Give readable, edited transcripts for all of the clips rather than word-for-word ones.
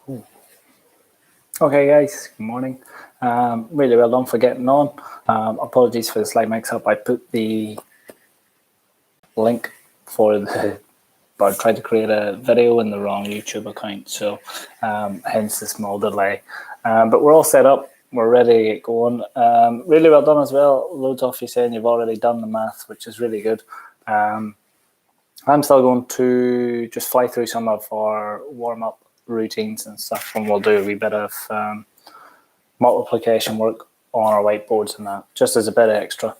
Okay guys, good morning. Really well done for getting on. Apologies for the slight mix-up. I put the link for but I tried to create a video in the wrong YouTube account, so hence the small delay. But we're all set up. We're ready to get going. Really well done as well. Loads of you saying you've already done the math, which is really good. I'm still going to just fly through some of our warm-up routines and stuff, and we'll do a wee bit of multiplication work on our whiteboards and that, just as a bit extra.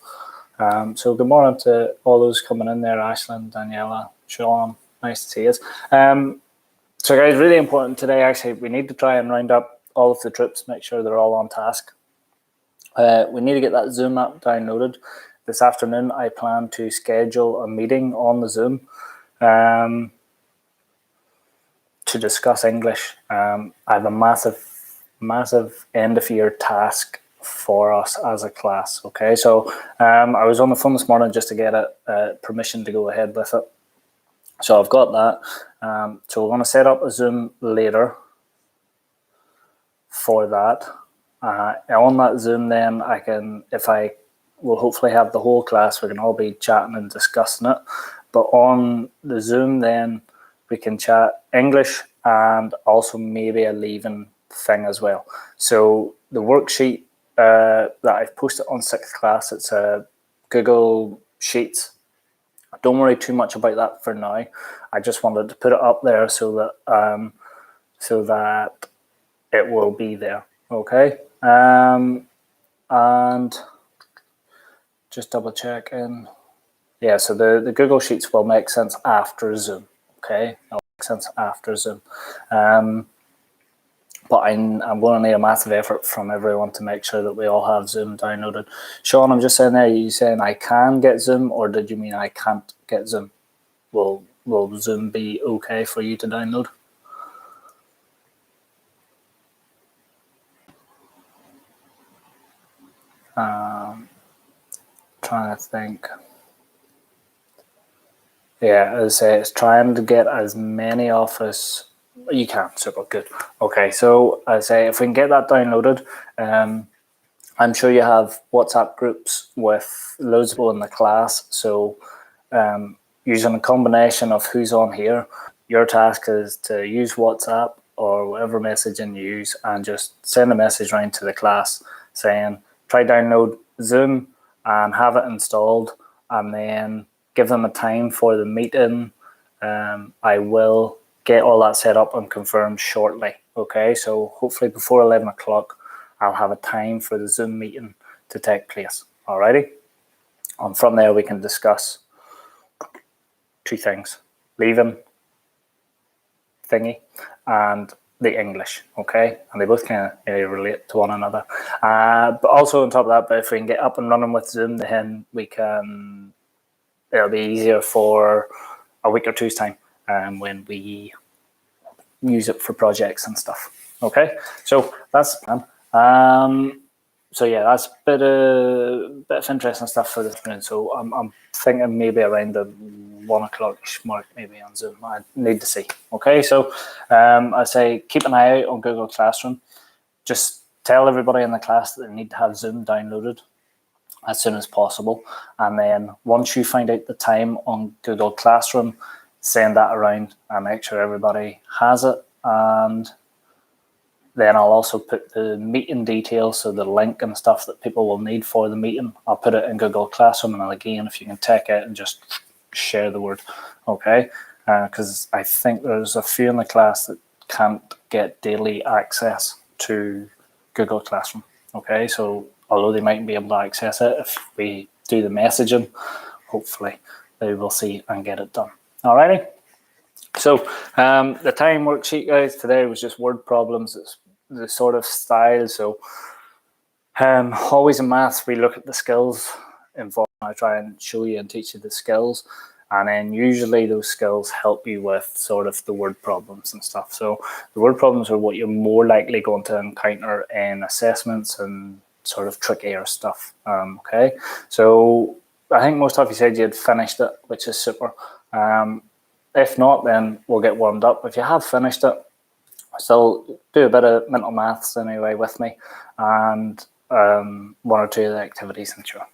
So good morning to all those coming in there, Ashland, Daniela, Sean, nice to see you. So guys, really important today, actually, we need to try and round up all of the trips, make sure they're all on task. We need to get that Zoom app downloaded. This afternoon, I plan to schedule a meeting on the Zoom to discuss English. I have a massive end of year task for us as a class. Okay, so I was on the phone this morning just to get permission to go ahead with it. So I've got that. So we're going to set up a Zoom later for that. On that Zoom, then I will hopefully have the whole class. We can all be chatting and discussing it. But on the Zoom, then we can chat English and also maybe a leaving thing as well. So the worksheet that I've posted on 6th class, it's a Google Sheets. Don't worry too much about that for now. I just wanted to put it up there so that it will be there. Okay. And just double check in. Yeah, so the Google Sheets will make sense after Zoom. Okay, it'll make sense after Zoom. But I'm going to need a massive effort from everyone to make sure that we all have Zoom downloaded. Sean, I'm just saying there, are you saying I can get Zoom, or did you mean I can't get Zoom? Will Zoom be okay for you to download? Trying to think. Yeah, as I say, it's trying to get as many of us. You can, super good. Okay, so I say if we can get that downloaded, I'm sure you have WhatsApp groups with loads of people in the class. So using a combination of who's on here, your task is to use WhatsApp or whatever messaging you use and just send a message around to the class saying, try download Zoom and have it installed, and then give them a time for the meeting. I will get all that set up and confirmed shortly. Okay, so hopefully before 11 o'clock, I'll have a time for the Zoom meeting to take place. Alrighty, and from there we can discuss two things: leaving thingy and the English. Okay, and they both kind of relate to one another. But also on top of that, but if we can get up and running with Zoom, then it'll be easier for a week or two's time when we use it for projects and stuff. Okay, so that's so yeah, that's a bit of interesting stuff for this afternoon. So I'm thinking maybe around the 1 o'clock mark, maybe on Zoom. I need to see. Okay, so I say keep an eye out on Google Classroom. Just tell everybody in the class that they need to have Zoom downloaded as soon as possible, and then once you find out the time on Google Classroom, send that around and make sure everybody has it. And then I'll also put the meeting details, so the link and stuff that people will need for the meeting, I'll put it in Google Classroom. And again, if you can take it and just share the word, okay? Because I think there's a few in the class that can't get daily access to Google Classroom, okay? So although they might be able to access it, if we do the messaging, hopefully they will see and get it done. Alrighty. So the time worksheet, guys, today was just word problems. It's the sort of style. So always in maths, we look at the skills involved. I try and show you and teach you the skills. And then usually those skills help you with sort of the word problems and stuff. So the word problems are what you're more likely going to encounter in assessments and sort of trickier stuff. Okay, so I think most of you said you had finished it, which is super. If not, then we'll get warmed up. If you have finished it, Still do a bit of mental maths anyway with me, and one or two of the activities, and sure.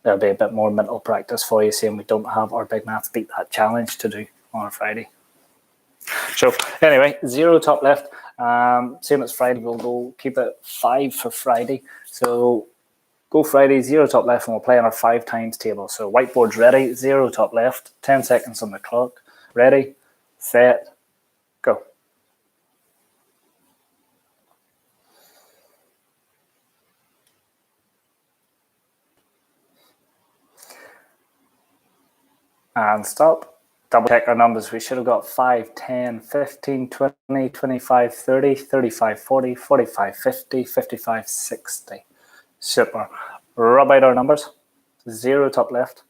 There'll be a bit more mental practice for you, seeing we don't have our big maths beat that challenge to do on a Friday. So anyway, 0 top left. Same as Friday, we'll go keep it 5 for Friday. So go Friday, 0 top left, and we'll play on our 5 times table. So whiteboard's ready, 0 top left, 10 seconds on the clock. Ready, set, go. And stop. Double check our numbers. We should have got 5, 10, 15, 20, 25, 30, 35, 40, 45, 50, 55, 60. Super. Rub out our numbers. 0 top left.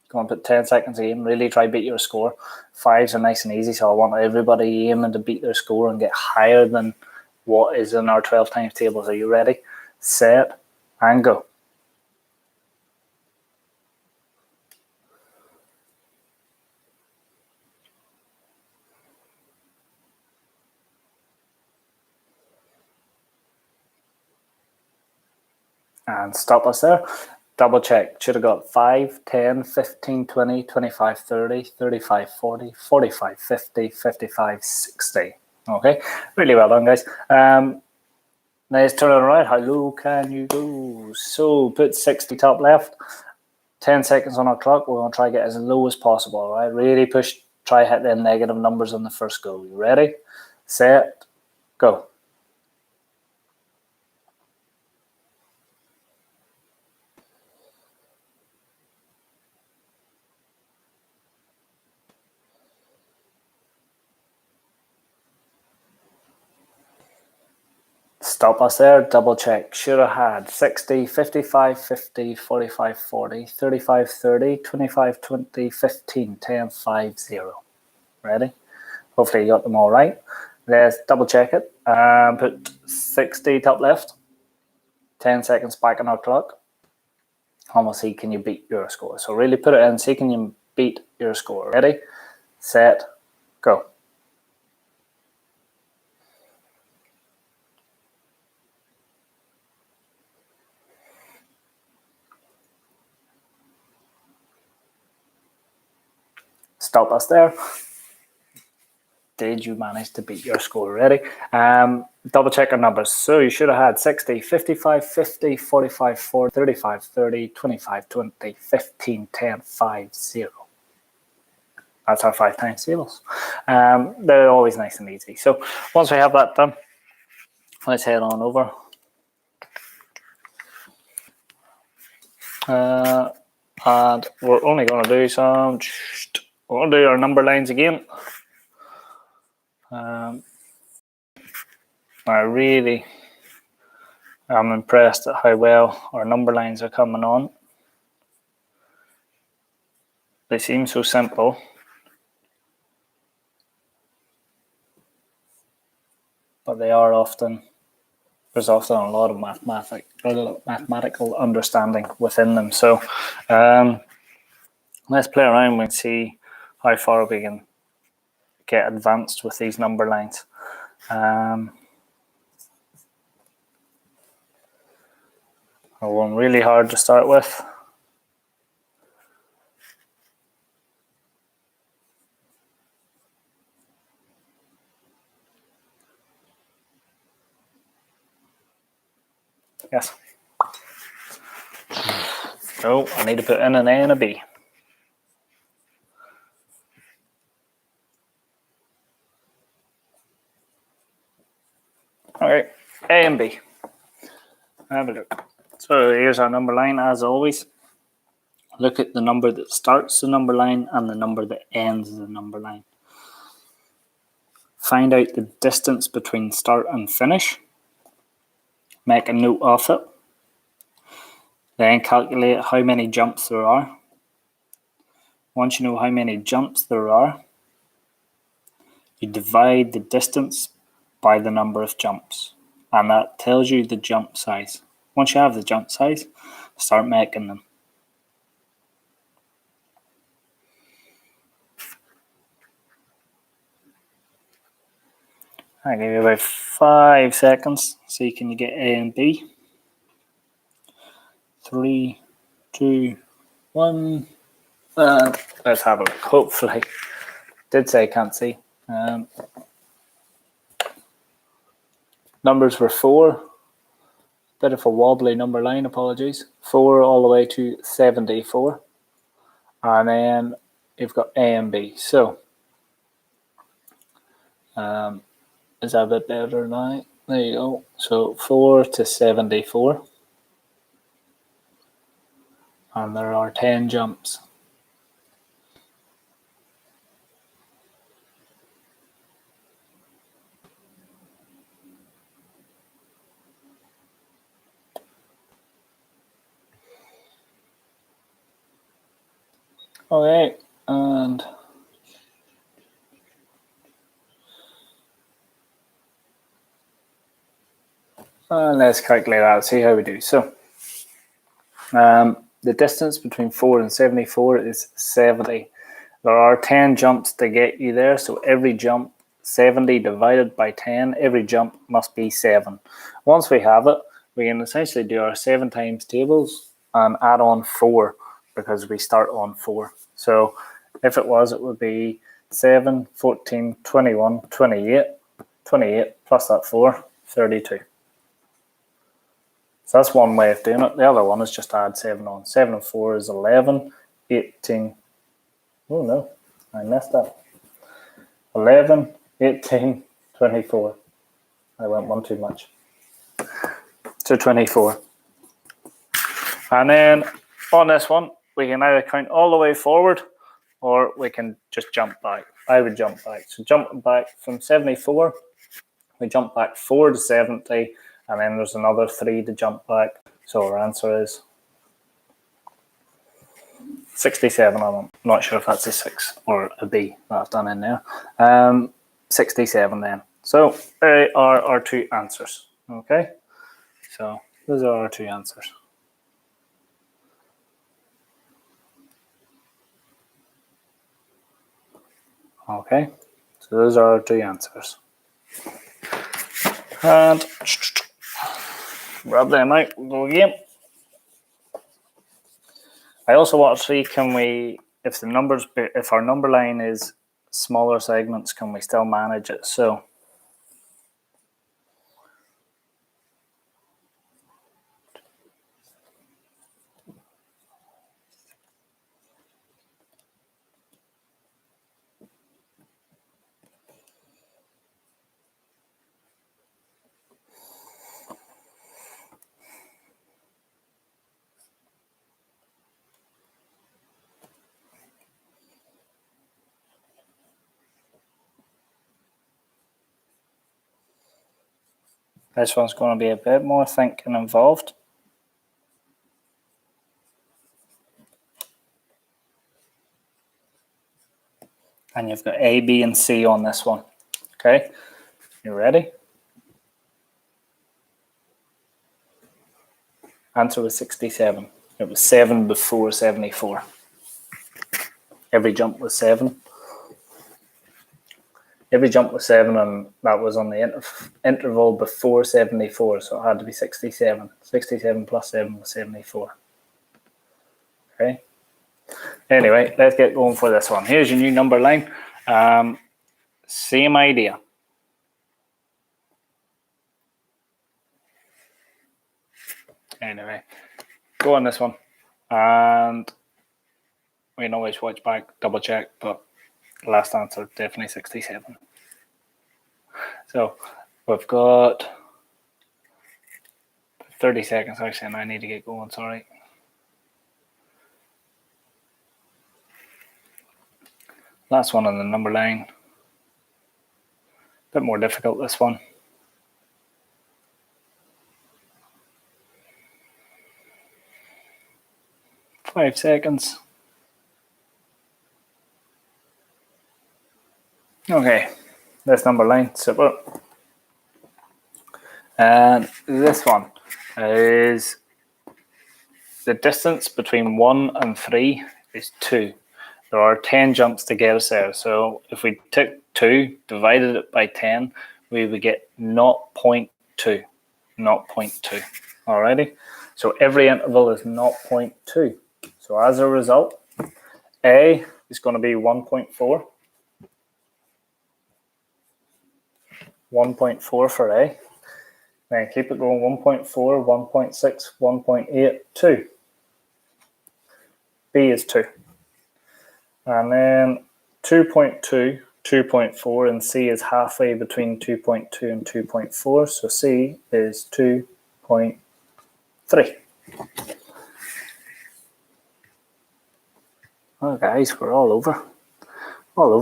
Go and put 10 seconds in. Really try beat your score. 5s are nice and easy, so I want everybody aiming to beat their score and get higher than what is in our 12 times tables. Are you ready? Set and go. And stop us there. Double check. Should have got 5, 10, 15, 20, 25, 30, 35, 40, 45, 50, 55, 60. Okay, really well done, guys. Let's turn it around. How low can you go? So put 60 top left. 10 seconds on our clock. We're going to try to get as low as possible. All right, really push. Try hit the negative numbers on the first go. You ready? Set. Go. Stop us there, double check. Should have had 60, 55, 50, 45, 40, 35, 30, 25, 20, 15, 10, 5, 0. Ready? Hopefully you got them all right. Let's double check it. Put 60 top left. 10 seconds back on our clock. And we'll see, can you beat your score? So really put it in, see can you beat your score. Ready? Set, go. Stop us there. Did you manage to beat your score? Ready? Double check our numbers. So you should have had 60, 55, 50, 45, 40, 35, 30, 25, 20, 15, 10, 5, 0. That's our 5 times tables. They're always nice and easy. So once we have that done, let's head on over. And we're only going to do we're going to do our number lines again. I really am impressed at how well our number lines are coming on. They seem so simple. But they are often, there's often a lot of mathematical understanding within them. So let's play around and see how far we can get advanced with these number lines. One really hard to start with. Yes. So I need to put in an A and a B. Okay, A and B. Have a look. So here's our number line as always. Look at the number that starts the number line and the number that ends the number line. Find out the distance between start and finish. Make a note of it. Then calculate how many jumps there are. Once you know how many jumps there are, you divide the distance by the number of jumps. And that tells you the jump size. Once you have the jump size, start making them. I'll give you about 5 seconds. See, can you get A and B? 3, 2, 1. Let's have a look. Hopefully, did say can't see. Numbers were 4. Bit of a wobbly number line. Apologies. 4 all the way to 74, and then you've got A and B. So, is that a bit better now? There you go. So 4 to 74, and there are 10 jumps. Okay, and let's calculate that, see how we do. So, the distance between 4 and 74 is 70. There are 10 jumps to get you there, so every jump, 70 divided by 10, every jump must be 7. Once we have it, we can essentially do our 7 times tables and add on 4, because we start on 4. So if it was, it would be 7, 14, 21, 28, 28 plus that 4, 32. So that's one way of doing it. The other one is just add 7 on. 7 and 4 is 11, 18. Oh no, I messed up. 11, 18, 24. I went one too much. So 24. And then on this one, we can either count all the way forward, or we can just jump back. I would jump back. So jumping back from 74, we jump back 4 to 70, and then there's another 3 to jump back. So our answer is 67 on them. I'm not sure if that's a 6 or a B that I've done in there. 67 then. So they are our 2 answers. Okay, so those are our 2 answers. Okay, so those are our 2 answers. And rub them out, we'll go again. I also want to see, can we, if our number line is smaller segments, can we still manage it? So this one's going to be a bit more thinking involved. And you've got A, B, and C on this one. Okay, you ready? Answer was 67. It was 7 before 74. Every jump was 7. Every jump was 7, and that was on the interval before 74, so it had to be 67. 67 plus 7 was 74. Okay. Anyway, let's get going for this one. Here's your new number line. Same idea. Anyway, go on this one. And we can always watch back, double check, but last answer, definitely 67. So we've got 30 seconds actually, and I need to get going, sorry. Last one on the number line. Bit more difficult, this one. Five seconds. Okay, this number line, super. And this one is the distance between 1 and 3 is 2. There are 10 jumps to get us there. So if we took 2, divided it by 10, we would get 0.2. 0.2. Alrighty. So every interval is 0.2. So as a result, A is going to be 1.4. 1.4 for A. Then keep it going, 1.4, 1.6, 1.8, 2. B is 2. And then 2.2, 2.4, and C is halfway between 2.2 and 2.4. So C is 2.3. Oh, guys, we're all over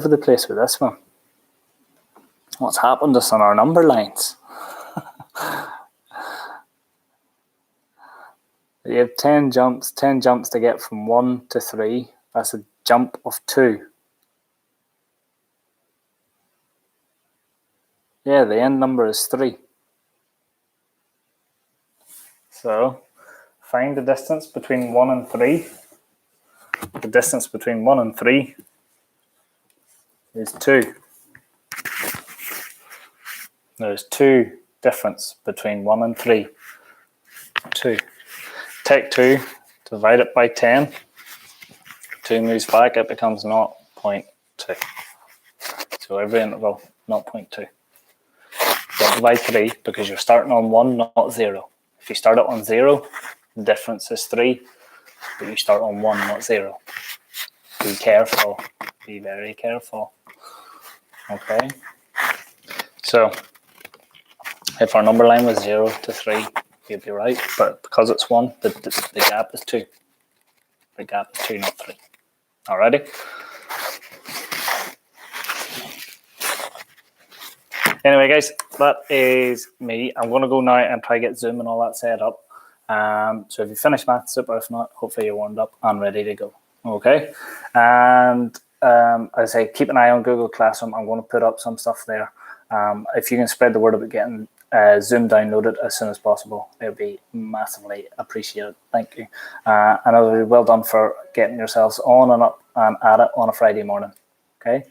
the place with this one. What's happened to us on our number lines? You have 10 jumps to get from 1 to 3. That's a jump of 2. Yeah, the end number is 3. So, find the distance between 1 and 3. The distance between 1 and 3 is 2. There's 2 difference between 1 and 3. 2. Take 2, divide it by 10. 2 moves back, it becomes 0.2. So every interval, 0.2. Don't divide 3 because you're starting on 1, not 0. If you start it on 0, the difference is 3, but you start on 1, not 0. Be careful. Be very careful. Okay? So, if our number line was 0 to 3, you'd be right. But because it's 1, the gap is 2. The gap is 2, not 3. Alrighty? Anyway, guys, that is me. I'm going to go now and try to get Zoom and all that set up. So if you finish maths, super. If not, hopefully you're warmed up and ready to go. Okay? And as I say, keep an eye on Google Classroom. I'm going to put up some stuff there. If you can spread the word about getting Zoom downloaded as soon as possible, it would be massively appreciated. Thank you. And well done for getting yourselves on and up and at it on a Friday morning. Okay?